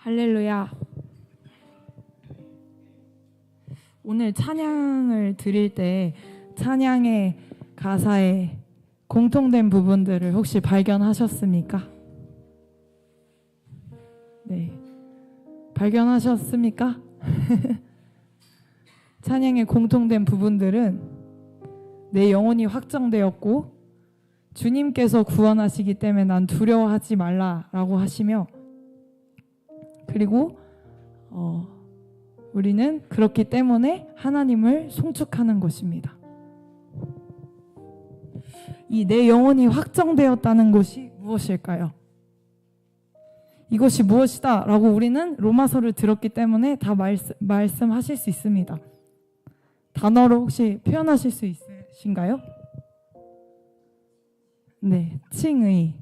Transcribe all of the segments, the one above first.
할렐루야. 오늘 찬양을 드릴 때 찬양의 가사에 공통된 부분들을 혹시 발견하셨습니까? 네. 발견하셨습니까? 찬양의 공통된 부분들은 내 영혼이 확정되었고 주님께서 구원하시기 때문에 난 두려워하지 말라라고 하시며, 그리고 우리는 그렇기 때문에 하나님을 송축하는 것입니다. 이 내 영혼이 확정되었다는 것이 무엇일까요? 이것이 무엇이다 라고 우리는 로마서를 들었기 때문에 다 말씀하실 수 있습니다. 단어로 혹시 표현하실 수 있으신가요? 네, 칭의.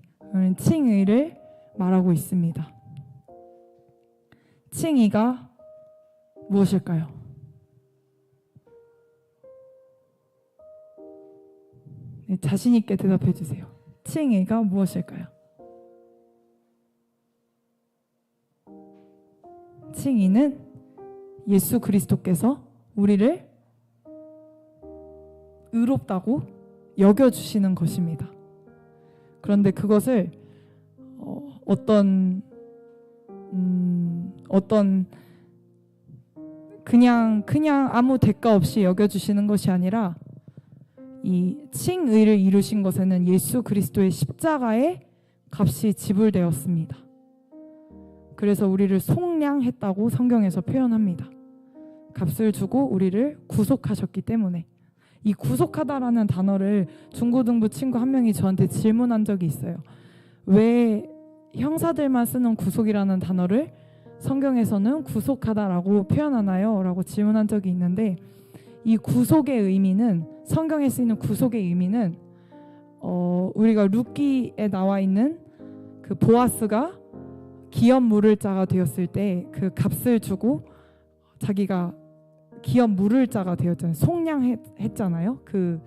칭의를 말하고 있습니다. 칭의가 무엇일까요? 네, 자신 있게 대답해 주세요. 칭의가 무엇일까요? 칭의는 예수 그리스도께서 우리를 의롭다고 여겨주시는 것입니다. 그런데 그것을 어떤 그냥 아무 대가 없이 여겨주시는 것이 아니라, 이 칭의를 이루신 것에는 예수 그리스도의 십자가의 값이 지불되었습니다. 그래서 우리를 속량했다고 성경에서 표현합니다. 값을 주고 우리를 구속하셨기 때문에. 이 구속하다라는 단어를 중고등부 친구 한 명이 저한테 질문한 적이 있어요. 왜 형사들만 쓰는 구속이라는 단어를 성경에서는 구속하다라고 표현하나요? 라고 질문한 적이 있는데, 이 구속의 의미는, 성경에 쓰이는 구속의 의미는 우리가 룻기에 나와 있는 그 보아스가 기업 물을 자가 되었을 때 그 값을 주고 자기가 기업 물을 자가 되었잖아요. 속량했잖아요. 그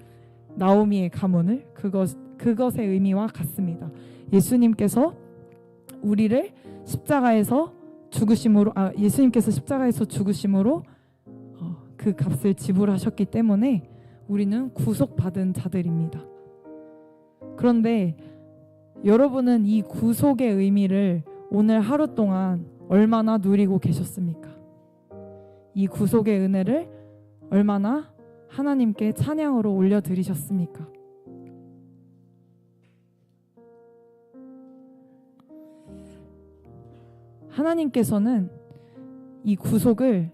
나오미의 가문을. 그것의 의미와 같습니다. 예수님께서 우리를 십자가에서 죽으심으로, 예수님께서 십자가에서 죽으심으로 그 값을 지불하셨기 때문에 우리는 구속받은 자들입니다. 그런데 여러분은 이 구속의 의미를 오늘 하루 동안 얼마나 누리고 계셨습니까? 이 구속의 은혜를 얼마나 하나님께 찬양으로 올려드리셨습니까? 하나님께서는 이 구속을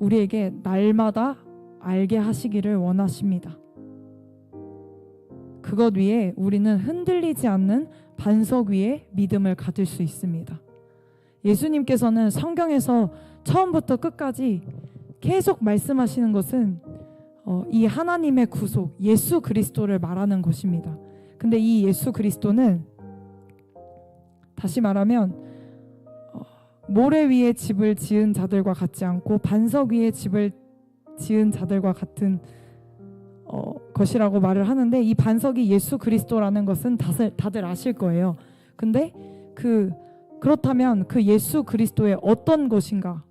우리에게 날마다 알게 하시기를 원하십니다. 그것 위에 우리는 흔들리지 않는 반석 위에 믿음을 가질 수 있습니다. 예수님께서는 성경에서 처음부터 끝까지 계속 말씀하시는 것은 이 하나님의 구속, 예수 그리스도를 말하는 것입니다. 근데 이 예수 그리스도는 다시 말하면 모래 위에 집을 지은 자들과 같지 않고 반석 위에 집을 지은 자들과 같은 것이라고 말을 하는데, 이 반석이 예수 그리스도라는 것은 다들 아실 거예요. 근데 그렇다면 그 예수 그리스도의 어떤 것인가?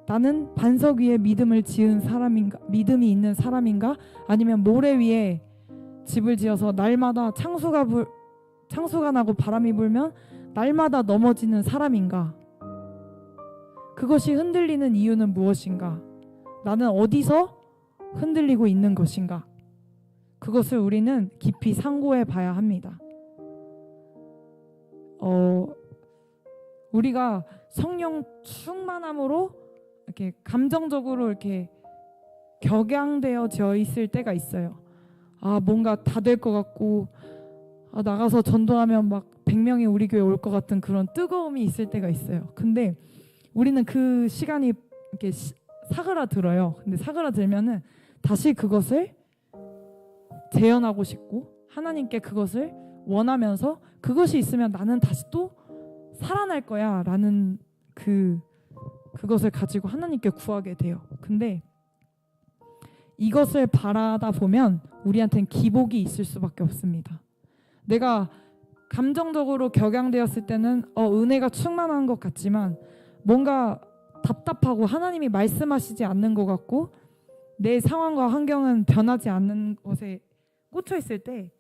나는 반석 위에 믿음을 지은 사람인가? 믿음이 있는 사람인가? 아니면 모래 위에 집을 지어서 날마다 창수가 나고 바람이 불면 날마다 넘어지는 사람인가? 그것이 흔들리는 이유는 무엇인가? 나는 어디서 흔들리고 있는 것인가? 그것을 우리는 깊이 상고해 봐야 합니다. 우리가 성령 충만함으로 이렇게 감정적으로 이렇게 격양되어져 있을 때가 있어요. 뭔가 다 될 것 같고, 나가서 전도하면 막 100명이 우리 교회 올 것 같은 그런 뜨거움이 있을 때가 있어요. 근데 우리는 그 시간이 이렇게 사그라들어요. 근데 사그라들면은 다시 그것을 재현하고 싶고 하나님께 그것을 원하면서, 그것이 있으면 나는 다시 또 살아날 거야 라는 그것을 가지고 하나님께 구하게 돼요. 근데 이것을 바라다 보면 우리한테는 기복이 있을 수밖에 없습니다. 내가 감정적으로 격양되었을 때는 은혜가 충만한 것 같지만 뭔가 답답하고 하나님이 말씀하시지 않는 것 같고 내 상황과 환경은 변하지 않는 것에 꽂혀 있을 때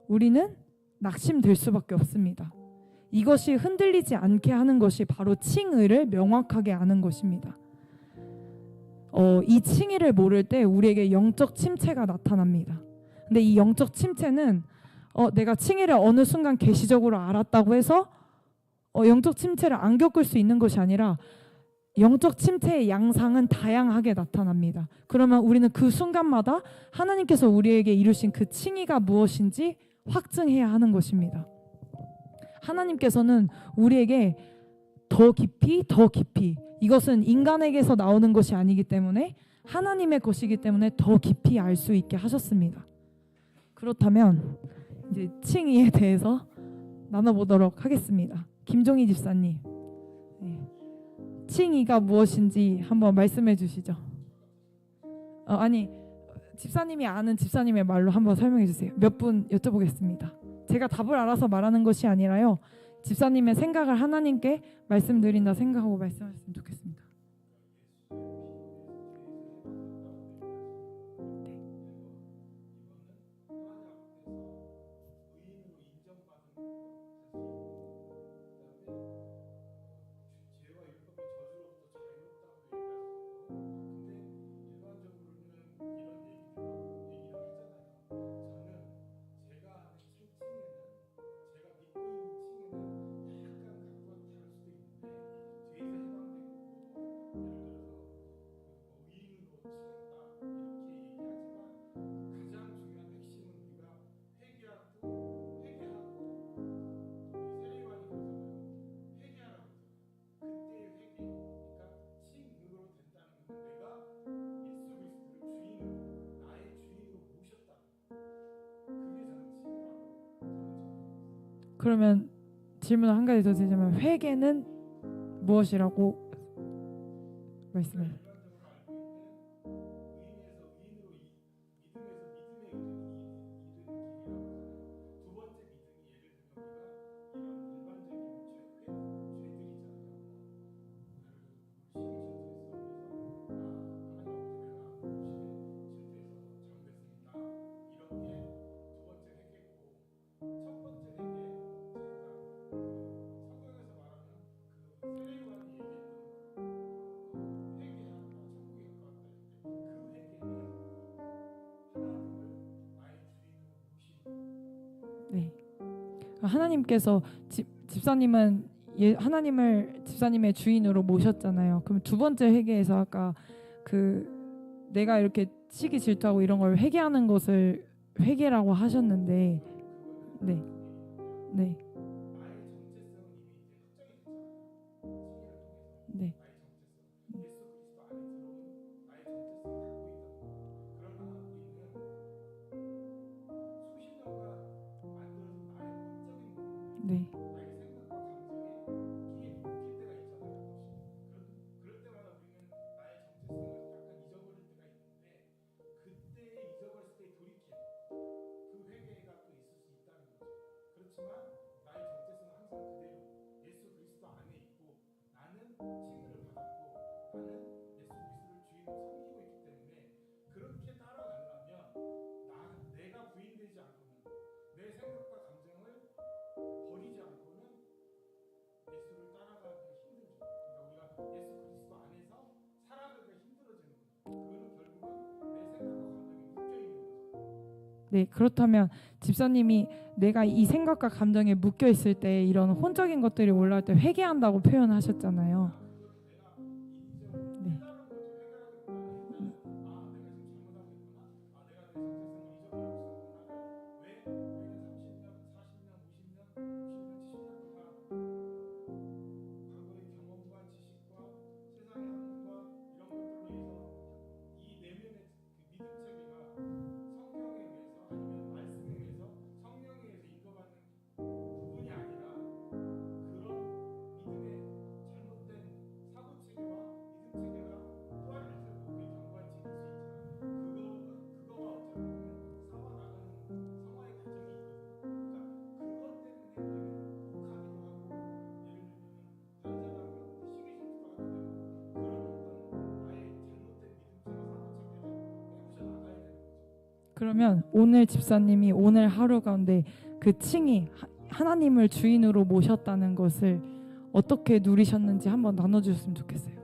우리는 낙심될 수밖에 없습니다. 이것이 흔들리지 않게 하는 것이 바로 칭의를 명확하게 아는 것입니다. 이 칭의를 모를 때 우리에게 영적 침체가 나타납니다. 근데 이 영적 침체는 내가 칭의를 어느 순간 계시적으로 알았다고 해서 영적 침체를 안 겪을 수 있는 것이 아니라 영적 침체의 양상은 다양하게 나타납니다. 그러면 우리는 그 순간마다 하나님께서 우리에게 이루신 그 칭의가 무엇인지 확증해야 하는 것입니다. 하나님께서는 우리에게 더 깊이 이것은 인간에게서 나오는 것이 아니기 때문에 하나님의 것이기 때문에 더 깊이 알 수 있게 하셨습니다. 그렇다면 이제 칭의에 대해서 나눠보도록 하겠습니다. 김종희 집사님, 칭의가 무엇인지 한번 말씀해 주시죠. 아니, 집사님이 아는 집사님의 말로 한번 설명해 주세요. 몇 분 여쭤보겠습니다. 제가 답을 알아서 말하는 것이 아니라요, 집사님의 생각을 하나님께 말씀드린다 생각하고 말씀하셨으면 좋겠습니다. 그러면 질문 한 가지 더 드리자면 회개는 무엇이라고 말씀해요? 네. 하나님께서 집사님은 하나님을 집사님의 주인으로 모셨잖아요. 그럼 두 번째 회개에서 아까 내가 이렇게 시기 질투하고 이런 걸 회개하는 것을 회개라고 하셨는데, 네. 네. 네. 네. 네, 그렇다면 집사님이 내가 이 생각과 감정에 묶여 있을 때 이런 혼적인 것들이 올라올 때 회개한다고 표현하셨잖아요. 네. 그러면 오늘 집사님이 오늘 하루 가운데 그 칭이 하나님을 주인으로 모셨다는 것을 어떻게 누리셨는지 한번 나눠주셨으면 좋겠어요.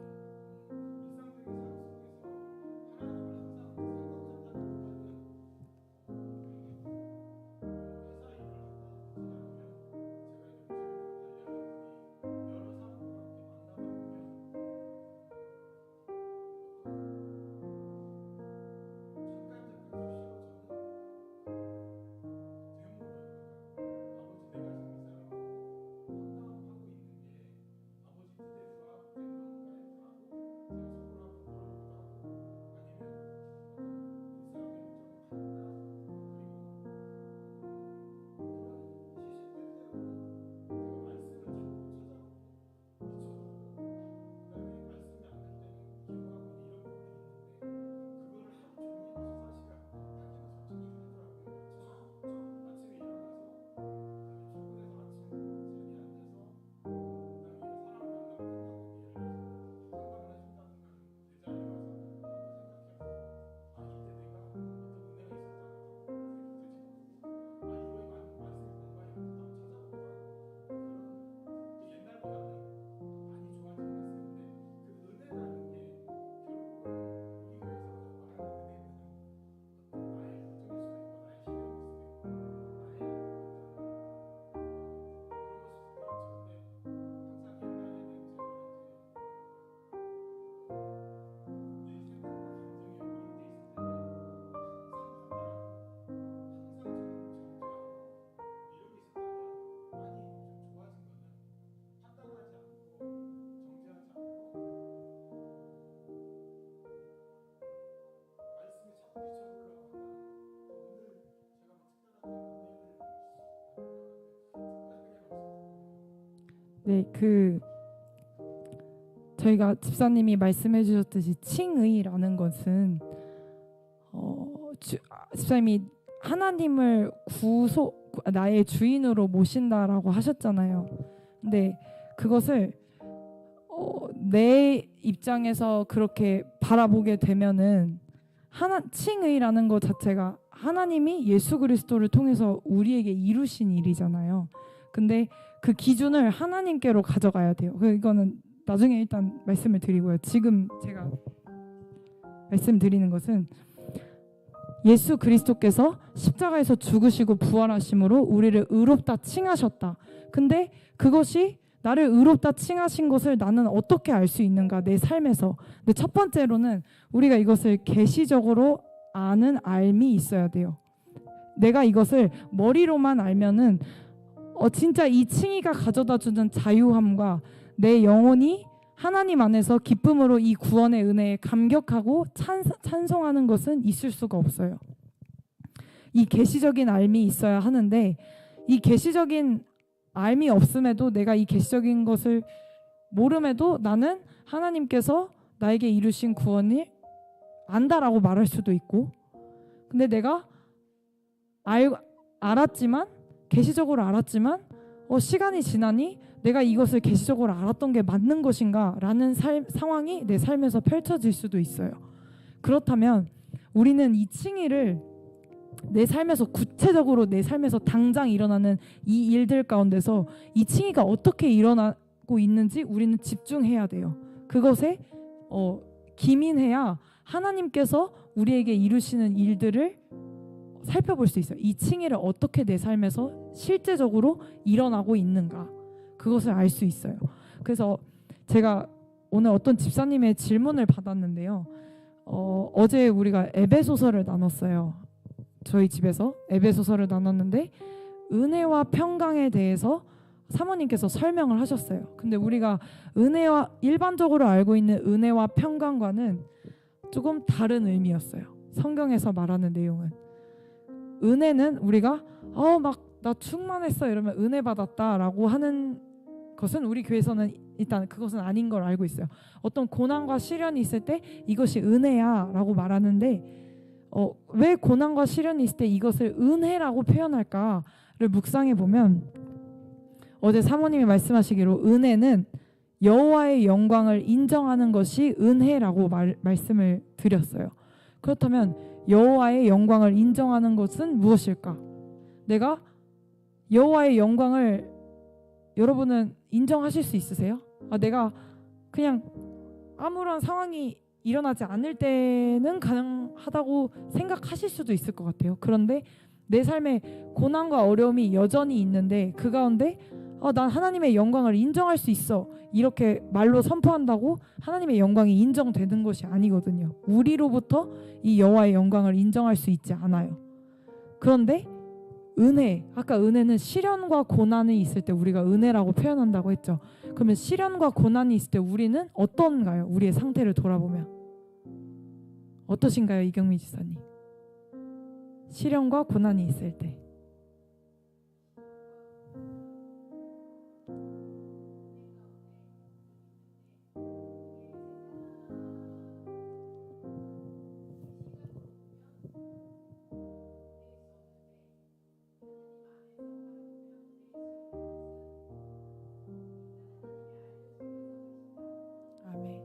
네, 저희가 집사님이 말씀해 주셨듯이 칭의라는 것은 집사님이 하나님을 나의 주인으로 모신다라고 하셨잖아요. 근데 그것을 내 입장에서 그렇게 바라보게 되면은 칭의라는 것 자체가 하나님이 예수 그리스도를 통해서 우리에게 이루신 일이잖아요. 근데 그 기준을 하나님께로 가져가야 돼요. 이거는 나중에 일단 말씀을 드리고요. 지금 제가 말씀드리는 것은 예수 그리스도께서 십자가에서 죽으시고 부활하심으로 우리를 의롭다 칭하셨다. 근데 그것이 나를 의롭다 칭하신 것을 나는 어떻게 알 수 있는가? 내 삶에서. 근데 첫 번째로는 우리가 이것을 계시적으로 아는 알미 있어야 돼요. 내가 이것을 머리로만 알면은 진짜 이 칭의가 가져다주는 자유함과 내 영혼이 하나님 안에서 기쁨으로 이 구원의 은혜에 감격하고 찬송하는 것은 있을 수가 없어요. 이 계시적인 알미 있어야 하는데 이 계시적인 알미 없음에도 내가 이 계시적인 것을 모름에도 나는 하나님께서 나에게 이루신 구원을 안다라고 말할 수도 있고, 근데 내가 알았지만 계시적으로 알았지만 시간이 지나니 내가 이것을 계시적으로 알았던 게 맞는 것인가 라는 상황이 내 삶에서 펼쳐질 수도 있어요. 그렇다면 우리는 이 칭의를 내 삶에서 구체적으로 내 삶에서 당장 일어나는 이 일들 가운데서 이 칭의가 어떻게 일어나고 있는지 우리는 집중해야 돼요. 그것에 기민해야 하나님께서 우리에게 이루시는 일들을 살펴볼 수 있어요. 이 칭의를 어떻게 내 삶에서 실제적으로 일어나고 있는가, 그것을 알 수 있어요. 그래서 제가 오늘 어떤 집사님의 질문을 받았는데요. 어제 우리가 에베소서를 나눴어요. 저희 집에서 에베소서를 나눴는데 은혜와 평강에 대해서 사모님께서 설명을 하셨어요. 근데 우리가 은혜와 일반적으로 알고 있는 은혜와 평강과는 조금 다른 의미였어요. 성경에서 말하는 내용은 은혜는 우리가 막 나 충만했어 이러면 은혜 받았다라고 하는 것은 우리 교회에서는 일단 그것은 아닌 걸 알고 있어요. 어떤 고난과 시련이 있을 때 이것이 은혜야라고 말하는데 왜 고난과 시련이 있을 때 이것을 은혜라고 표현할까를 묵상해 보면 어제 사모님이 말씀하시기로 은혜는 여호와의 영광을 인정하는 것이 은혜라고 말씀을 드렸어요. 그렇다면 여호와의 영광을 인정하는 것은 무엇일까? 내가 여호와의 영광을 여러분은 인정하실 수 있으세요? 내가 그냥 아무런 상황이 일어나지 않을 때는 가능하다고 생각하실 수도 있을 것 같아요. 그런데 내 삶에 고난과 어려움이 여전히 있는데 그 가운데 난 하나님의 영광을 인정할 수 있어, 이렇게 말로 선포한다고 하나님의 영광이 인정되는 것이 아니거든요. 우리로부터 이 여호와의 영광을 인정할 수 있지 않아요. 그런데 아까 은혜는 시련과 고난이 있을 때 우리가 은혜라고 표현한다고 했죠. 그러면 시련과 고난이 있을 때 우리는 어떤가요? 우리의 상태를 돌아보면 어떠신가요, 이경미 지사님? 시련과 고난이 있을 때 아멘.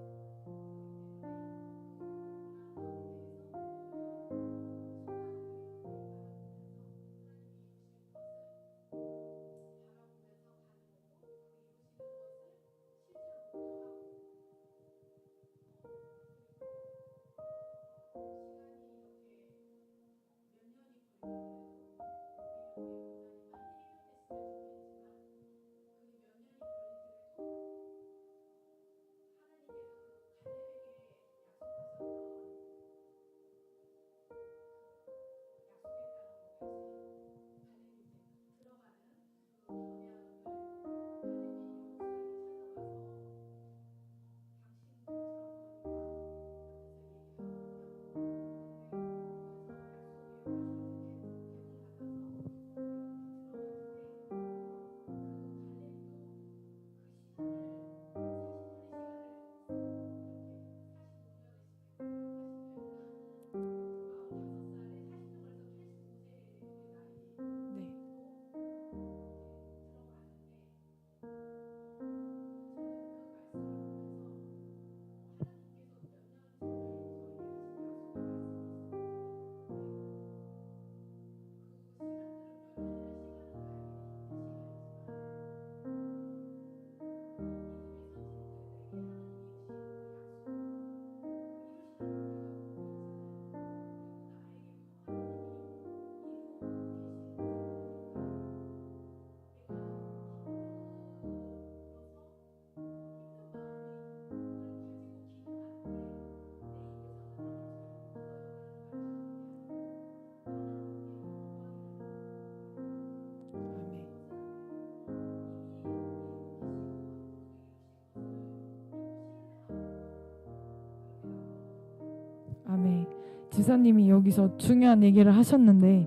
아멘. 지사님이 여기서 중요한 얘기를 하셨는데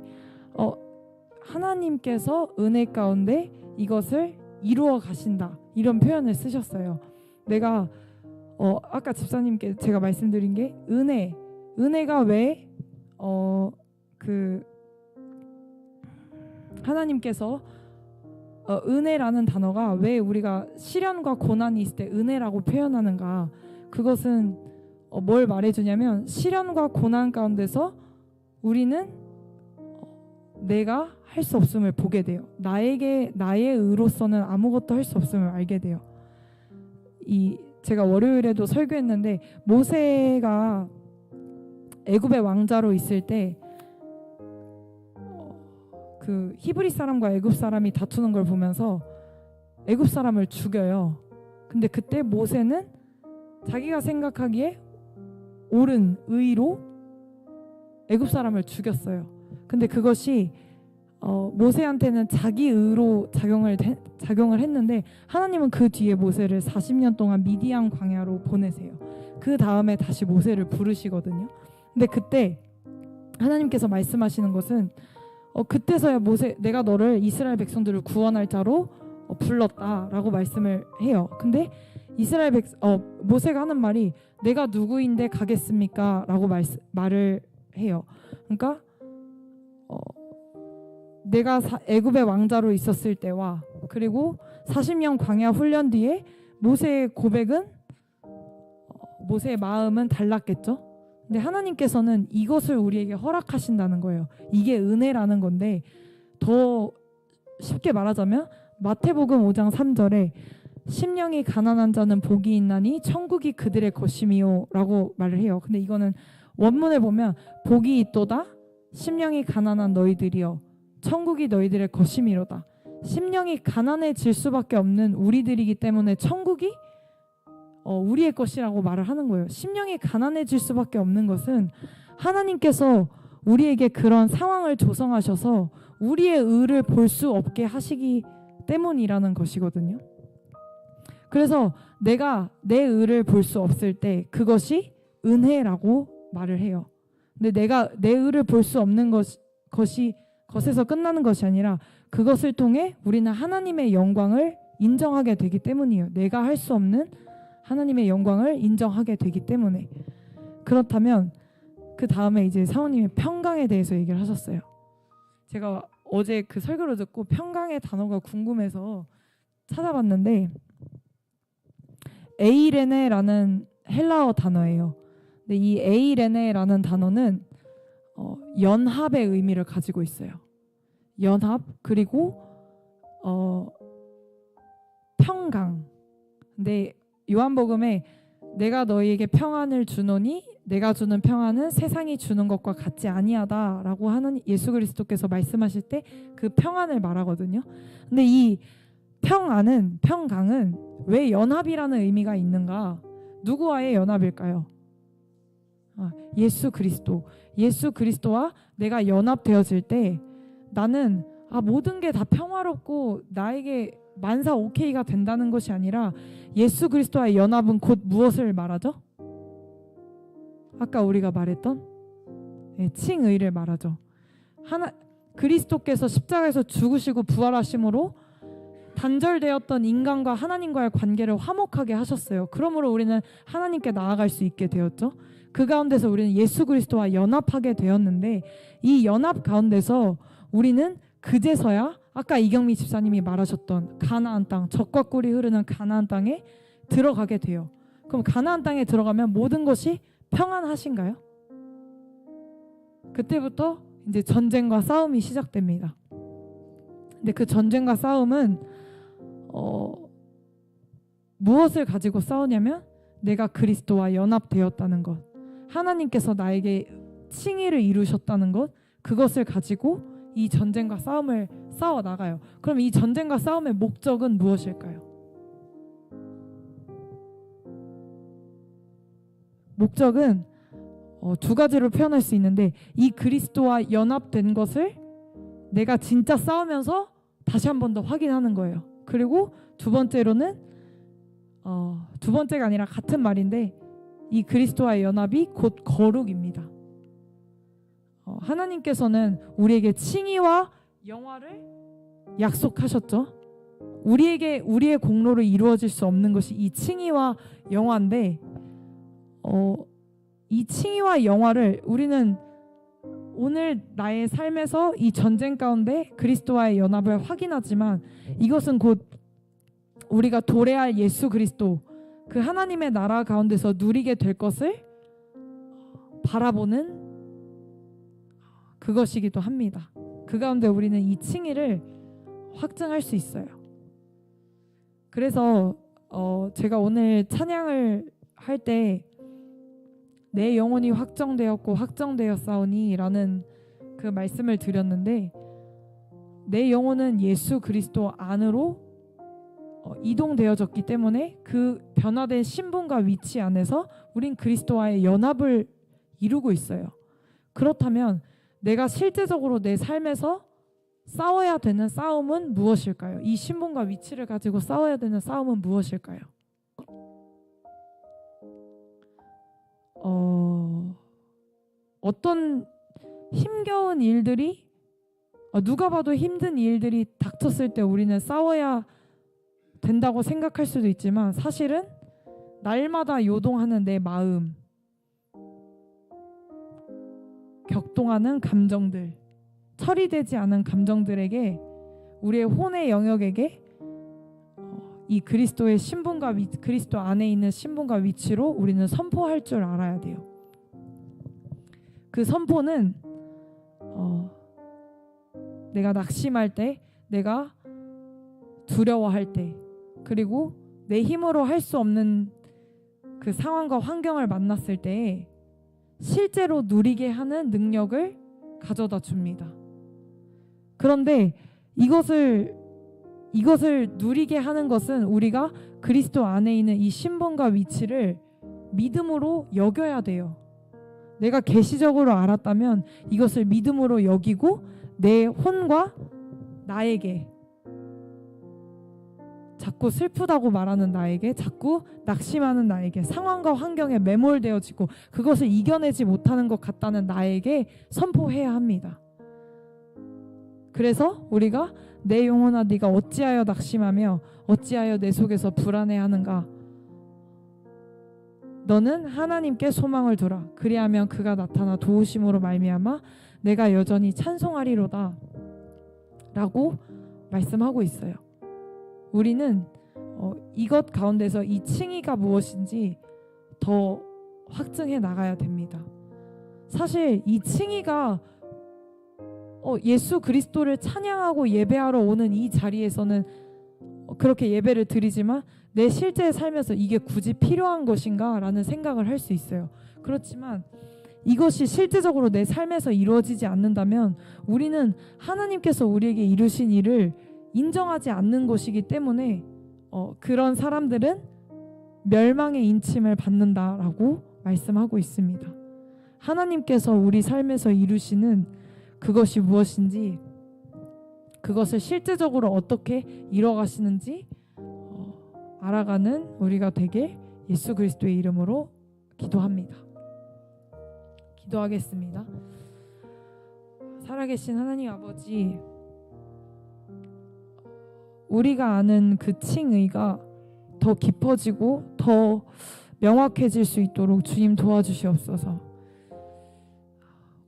하나님께서 은혜 가운데 이것을 이루어 가신다, 이런 표현을 쓰셨어요. 내가 아까 집사님께 제가 말씀드린 게 은혜가 왜 하나님께서 은혜라는 단어가 왜 우리가 시련과 고난이 있을 때 은혜라고 표현하는가, 그것은 뭘 말해주냐면 시련과 고난 가운데서 우리는 내가 할 수 없음을 보게 돼요. 나의 의로서는 아무것도 할 수 없음을 알게 돼요. 제가 월요일에도 설교했는데 모세가 애굽의 왕자로 있을 때 그 히브리 사람과 애굽 사람이 다투는 걸 보면서 애굽 사람을 죽여요. 근데 그때 모세는 자기가 생각하기에 옳은 의로 애굽 사람을 죽였어요. 근데 그것이 모세한테는 자기 의로 작용을 했는데 하나님은 그 뒤에 모세를 40년 동안 미디안 광야로 보내세요. 그 다음에 다시 모세를 부르시거든요. 근데 그때 하나님께서 말씀하시는 것은 그때서야 내가 너를 이스라엘 백성들을 구원할 자로 불렀다라고 말씀을 해요. 근데 모세가 하는 말이 내가 누구인데 가겠습니까? 라고 말을 해요. 그러니까 내가 애굽의 왕자로 있었을 때와 그리고 40년 광야 훈련 뒤에 모세의 고백은 모세의 마음은 달랐겠죠. 근데 하나님께서는 이것을 우리에게 허락하신다는 거예요. 이게 은혜라는 건데, 더 쉽게 말하자면 마태복음 5장 3절에 심령이 가난한 자는 복이 있나니 천국이 그들의 것임이요 라고 말을 해요. 근데 이거는 원문을 보면 복이 있도다 심령이 가난한 너희들이여 천국이 너희들의 것임이로다. 심령이 가난해질 수밖에 없는 우리들이기 때문에 천국이 우리의 것이라고 말을 하는 거예요. 심령이 가난해질 수밖에 없는 것은 하나님께서 우리에게 그런 상황을 조성하셔서 우리의 의를 볼 수 없게 하시기 때문이라는 것이거든요. 그래서 내가 내 의를 볼 수 없을 때 그것이 은혜라고 말을 해요. 근데 내가 내 의를 볼 수 없는 것에서 끝나는 것이 아니라 그것을 통해 우리는 하나님의 영광을 인정하게 되기 때문이에요. 내가 할 수 없는 하나님의 영광을 인정하게 되기 때문에. 그렇다면 그 다음에 이제 사모님이 평강에 대해서 얘기를 하셨어요. 제가 어제 그 설교를 듣고 평강의 단어가 궁금해서 찾아봤는데 에이레네라는 헬라어 단어예요. 근데 이 에이레네라는 단어는 연합의 의미를 가지고 있어요. 연합 그리고 평강. 근데 요한복음에 내가 너희에게 평안을 주노니 내가 주는 평안은 세상이 주는 것과 같지 아니하다라고 하는 예수 그리스도께서 말씀하실 때 그 평안을 말하거든요. 근데 이 평강은 왜 연합이라는 의미가 있는가? 누구와의 연합일까요? 예수 그리스도와 내가 연합되어질 때 나는 모든 게 다 평화롭고 나에게 만사 오케이가 된다는 것이 아니라 예수 그리스도와의 연합은 곧 무엇을 말하죠? 아까 우리가 말했던 칭의를 말하죠. 그리스도께서 십자가에서 죽으시고 부활하심으로 단절되었던 인간과 하나님과의 관계를 화목하게 하셨어요. 그러므로 우리는 하나님께 나아갈 수 있게 되었죠. 그 가운데서 우리는 예수 그리스도와 연합하게 되었는데 이 연합 가운데서 우리는 그제서야 아까 이경미 집사님이 말하셨던 가나안 땅, 젖과 꿀이 흐르는 가나안 땅에 들어가게 돼요. 그럼 가나안 땅에 들어가면 모든 것이 평안하신가요? 그때부터 이제 전쟁과 싸움이 시작됩니다. 근데 그 전쟁과 싸움은 무엇을 가지고 싸우냐면 내가 그리스도와 연합되었다는 것, 하나님께서 나에게 칭의를 이루셨다는 것, 그것을 가지고 이 전쟁과 싸움을 싸워 나가요. 그럼 이 전쟁과 싸움의 목적은 무엇일까요? 목적은 두 가지로 표현할 수 있는데 이 그리스도와 연합된 것을 내가 진짜 싸우면서 다시 한 번 더 확인하는 거예요. 그리고 두 번째로는 두 번째가 아니라 같은 말인데 이 그리스도와의 연합이 곧 거룩입니다. 하나님께서는 우리에게 칭의와 영화를 약속하셨죠. 우리의 공로로 이루어질 수 없는 것이 이 칭의와 영화인데 이 칭의와 영화를 우리는 오늘 나의 삶에서 이 전쟁 가운데 그리스도와의 연합을 확인하지만 이것은 곧 우리가 도래할 예수 그리스도 그 하나님의 나라 가운데서 누리게 될 것을 바라보는 그것이기도 합니다. 그 가운데 우리는 이 칭의를 확증할 수 있어요. 그래서 제가 오늘 찬양을 할 때 내 영혼이 확정되었고 확정되었사오니 라는 그 말씀을 드렸는데 내 영혼은 예수 그리스도 안으로 이동되어졌기 때문에 그 변화된 신분과 위치 안에서 우린 그리스도와의 연합을 이루고 있어요. 그렇다면 내가 실제적으로 내 삶에서 싸워야 되는 싸움은 무엇일까요? 이 신분과 위치를 가지고 싸워야 되는 싸움은 무엇일까요? 어떤 힘겨운 일들이 누가 봐도 힘든 일들이 닥쳤을 때 우리는 싸워야 된다고 생각할 수도 있지만 사실은 날마다 요동하는 내 마음, 격동하는 감정들, 처리되지 않은 감정들에게 우리의 혼의 영역에게 이 그리스도의 신분과 그리스도 안에 있는 신분과 위치로 우리는 선포할 줄 알아야 돼요. 그 선포는 내가 낙심할 때, 내가 두려워할 때, 그리고 내 힘으로 할 수 없는 그 상황과 환경을 만났을 때 실제로 누리게 하는 능력을 가져다 줍니다. 그런데 이것을 누리게 하는 것은 우리가 그리스도 안에 있는 이 신분과 위치를 믿음으로 여겨야 돼요. 내가 계시적으로 알았다면 이것을 믿음으로 여기고 내 혼과 나에게, 자꾸 슬프다고 말하는 나에게, 자꾸 낙심하는 나에게, 상황과 환경에 매몰되어지고 그것을 이겨내지 못하는 것 같다는 나에게 선포해야 합니다. 그래서 우리가 내 영혼아 네가 어찌하여 낙심하며 어찌하여 내 속에서 불안해하는가, 너는 하나님께 소망을 두라. 그리하면 그가 나타나 도우심으로 말미암아 내가 여전히 찬송하리로다 라고 말씀하고 있어요. 우리는 이것 가운데서 이 칭의가 무엇인지 더 확증해 나가야 됩니다. 사실 이 칭의가 예수 그리스도를 찬양하고 예배하러 오는 이 자리에서는 그렇게 예배를 드리지만 내 실제 삶에서 이게 굳이 필요한 것인가 라는 생각을 할 수 있어요. 그렇지만 이것이 실제적으로 내 삶에서 이루어지지 않는다면 우리는 하나님께서 우리에게 이루신 일을 인정하지 않는 것이기 때문에 그런 사람들은 멸망의 인침을 받는다라고 말씀하고 있습니다. 하나님께서 우리 삶에서 이루시는 그것이 무엇인지, 그것을 실제적으로 어떻게 이뤄가시는지 알아가는 우리가 되길 예수 그리스도의 이름으로 기도합니다. 기도하겠습니다. 살아계신 하나님 아버지, 우리가 아는 그 칭의가 더 깊어지고 더 명확해질 수 있도록 주님 도와주시옵소서.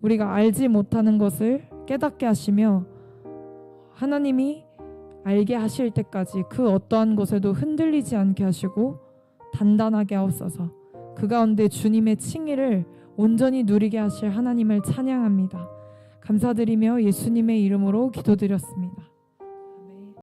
우리가 알지 못하는 것을 깨닫게 하시며 하나님이 알게 하실 때까지 그 어떠한 것에도 흔들리지 않게 하시고 단단하게 하옵소서. 그 가운데 주님의 칭의를 온전히 누리게 하실 하나님을 찬양합니다. 감사드리며 예수님의 이름으로 기도드렸습니다.